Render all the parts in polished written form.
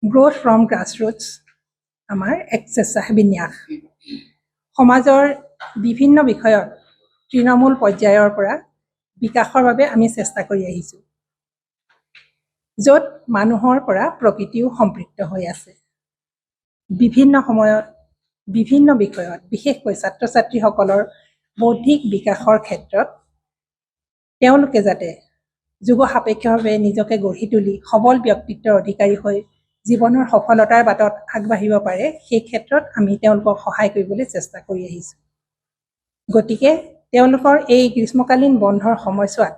Growth from গ্ৰাছৰুটছ আমাৰ এক চেষ্টা বিন্যাস সমাজৰ বিভিন্ন বিষয়ত তৃণমূল পৰ্যায়ৰ পৰা বিকাশৰ বাবে আমি চেষ্টা কৰি আহিছোঁ য'ত মানুহৰ পৰা প্ৰকৃতিও সম্পৃক্ত হৈ আছে বিভিন্ন সময়ত বিভিন্ন বিষয়ত বিশেষকৈ ছাত্ৰ ছাত্ৰীসকলৰ বৌদ্ধিক বিকাশৰ ক্ষেত্ৰত তেওঁলোকে যাতে যুগ সাপেক্ষভাৱে নিজকে গঢ়ি তুলি সবল ব্যক্তিত্বৰ অধিকাৰী হৈ জীৱনৰ সফলতাৰ বাটত আগবাঢ়িব পাৰে সেই ক্ষেত্ৰত আমি তেওঁলোকক সহায় কৰিবলৈ চেষ্টা কৰি আহিছোঁ গতিকে তেওঁলোকৰ এই গ্ৰীষ্মকালীন বন্ধৰ সময়ছোৱাত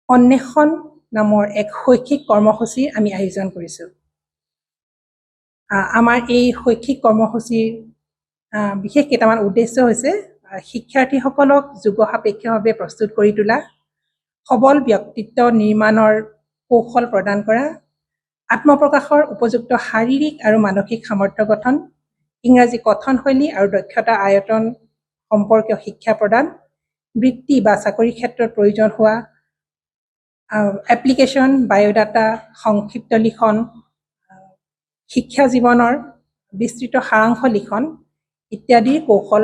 অন্বেষণ নামৰ এক শৈক্ষিক কৰ্মসূচীৰ আমি আয়োজন কৰিছোঁ আমাৰ এই শৈক্ষিক কৰ্মসূচীৰ বিশেষ কেইটামান উদ্দেশ্য হৈছে শিক্ষাৰ্থীসকলক যুগ সাপেক্ষভাৱে প্ৰস্তুত কৰি তোলা সবল ব্যক্তিত্ব নিৰ্মাণৰ কৌশল প্ৰদান কৰা আত্মপ্ৰকাশৰ উপযুক্ত শাৰীৰিক আৰু মানসিক সামৰ্থ্য গঠন ইংৰাজী কথনশৈলী আৰু দক্ষতা আয়তন সম্পৰ্কীয় শিক্ষা প্ৰদান বৃত্তি বা চাকৰিৰ ক্ষেত্ৰত প্ৰয়োজন হোৱা এপ্লিকেশ্যন বায়'ডাটা সংক্ষিপ্ত লিখন শিক্ষা জীৱনৰ বিস্তৃত সাৰাংশ লিখন ইত্যাদিৰ কৌশল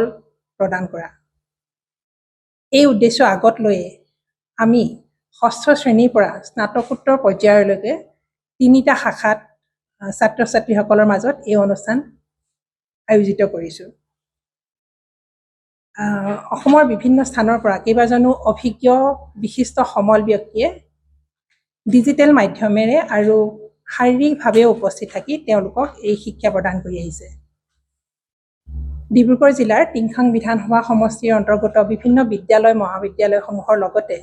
প্ৰদান কৰা এই উদ্দেশ্য আগত লৈয়ে আমি ষষ্ঠ শ্ৰেণীৰ পৰা স্নাতকোত্তৰ পৰ্যায়লৈকে তিনিটা শাখাত ছাত্ৰ ছাত্ৰীসকলৰ মাজত এই অনুষ্ঠান আয়োজিত কৰিছোঁ অসমৰ বিভিন্ন স্থানৰ পৰা কেইবাজনো অভিজ্ঞ বিশিষ্ট সমল ব্যক্তিয়ে ডিজিটেল মাধ্যমেৰে আৰু শাৰীৰিকভাৱে উপস্থিত থাকি তেওঁলোকক এই শিক্ষা প্ৰদান কৰি আহিছে ডিব্ৰুগড় জিলাৰ টিংখাং বিধানসভা সমষ্টিৰ অন্তৰ্গত বিভিন্ন বিদ্যালয় মহাবিদ্যালয়সমূহৰ লগতে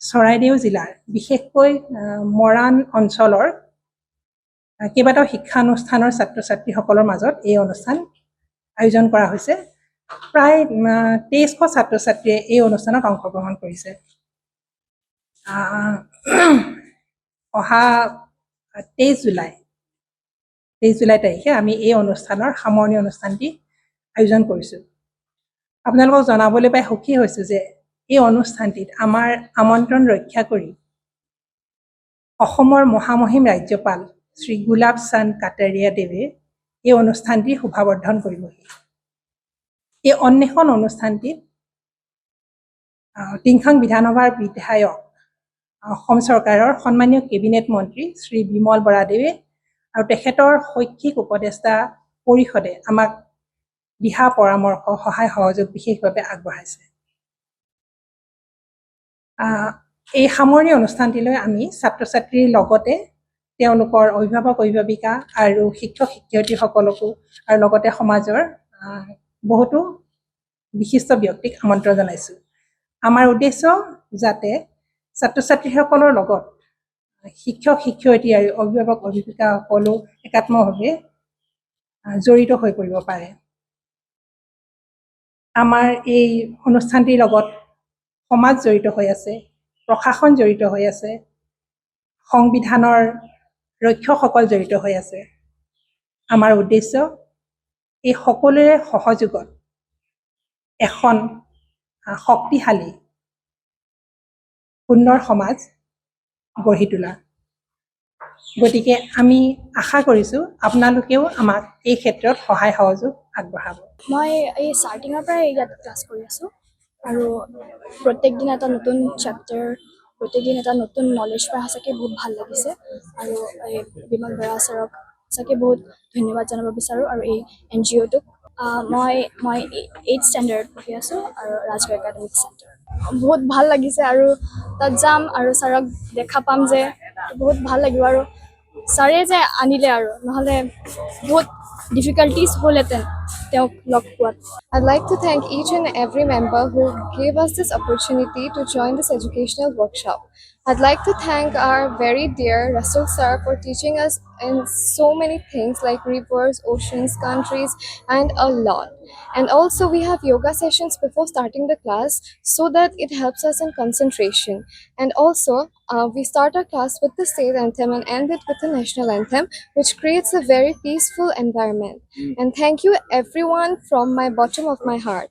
চৰাইদেউ জিলাৰ বিশেষকৈ মৰাণ অঞ্চলৰ কেইবাটাও শিক্ষানুষ্ঠানৰ ছাত্ৰ ছাত্ৰীসকলৰ মাজত এই অনুষ্ঠান আয়োজন কৰা হৈছে প্ৰায় 2300 ছাত্ৰ ছাত্ৰীয়ে এই অনুষ্ঠানত অংশগ্ৰহণ কৰিছে অহা 23 জুলাই তাৰিখে আমি এই অনুষ্ঠানৰ সামৰণি অনুষ্ঠানটি আয়োজন কৰিছোঁ আপোনালোকক জনাবলৈ পাই সুখী হৈছোঁ যে এই অনুষ্ঠানটিত আমাৰ আমন্ত্ৰণ ৰক্ষা কৰি অসমৰ মহামহিম ৰাজ্যপাল শ্ৰী গুলাব চান্দ কাটাৰিয়া দেৱে এই অনুষ্ঠানটি শুভাবৰ্ধন কৰিবহি এই অন্বেষণ অনুষ্ঠানটিত টিংখাং বিধানসভাৰ বিধায়ক অসম চৰকাৰৰ সন্মানীয় কেবিনেট মন্ত্ৰী শ্ৰী বিমল বৰাদেৱে আৰু তেখেতৰ শৈক্ষিক উপদেষ্টা পৰিষদে আমাক দিহা পৰামৰ্শ সহায় সহযোগ বিশেষভাৱে আগবঢ়াইছে এই সামৰণি অনুষ্ঠানটিলৈ আমি ছাত্ৰ ছাত্ৰীৰ লগতে তেওঁলোকৰ অভিভাৱক অভিভাৱিকা আৰু শিক্ষক শিক্ষয়িত্ৰীসকলকো আৰু লগতে সমাজৰ বহুতো বিশিষ্ট ব্যক্তিক আমন্ত্ৰণ জনাইছোঁ আমাৰ উদ্দেশ্য যাতে ছাত্ৰ ছাত্ৰীসকলৰ লগত শিক্ষক শিক্ষয়িত্ৰী আৰু অভিভাৱক অভিভাৱিকাসকলো একাত্মভাৱে জড়িত হৈ পৰিব পাৰে আমাৰ এই অনুষ্ঠানটিৰ লগত সমাজ জড়িত হৈ আছে প্ৰশাসন জড়িত হৈ আছে সংবিধানৰ ৰক্ষকসকল জড়িত হৈ আছে আমাৰ উদ্দেশ্য এই সকলোৰে সহযোগত এখন শক্তিশালী সুন্দৰ সমাজ গঢ়ি তোলা গতিকে আমি আশা কৰিছোঁ আপোনালোকেও আমাক এই ক্ষেত্ৰত সহায় সহযোগ আগবঢ়াব মই এই ষ্টাৰ্টিঙৰ পৰাই ইয়াত ক্লাছ কৰি আছোঁ আৰু প্ৰত্যেক দিন এটা নতুন চেপ্টাৰ প্ৰত্যেক দিন এটা নতুন নলেজ পোৱা সঁচাকৈ বহুত ভাল লাগিছে আৰু এই বিমল বৰা ছাৰক সঁচাকৈ বহুত ধন্যবাদ জনাব বিচাৰোঁ আৰু এই NGOটোক মই 8th ষ্টেণ্ডাৰ্ডত পঢ়ি আছোঁ আৰু ৰাজগড় একাডেমিক চেণ্টাৰ বহুত ভাল লাগিছে আৰু তাত যাম আৰু ছাৰক দেখা পাম যে বহুত ভাল লাগিব আৰু ছাৰে যে আনিলে আৰু নহ'লে বহুত ডিফিকাল্টিজ হ'লহেঁতেন তেওঁক লগ পোৱাত I'd like to thank each and every member who gave us this opportunity to join this educational workshop. I'd like to thank our very dear Rasul sir for teaching us in so many things like rivers, oceans, countries, and a lot. And also we have yoga sessions before starting the class so that it helps us in concentration. And also we start our class with the state anthem and end it with the national anthem, which creates a very peaceful environment. And thank you everyone from my bottom of my heart.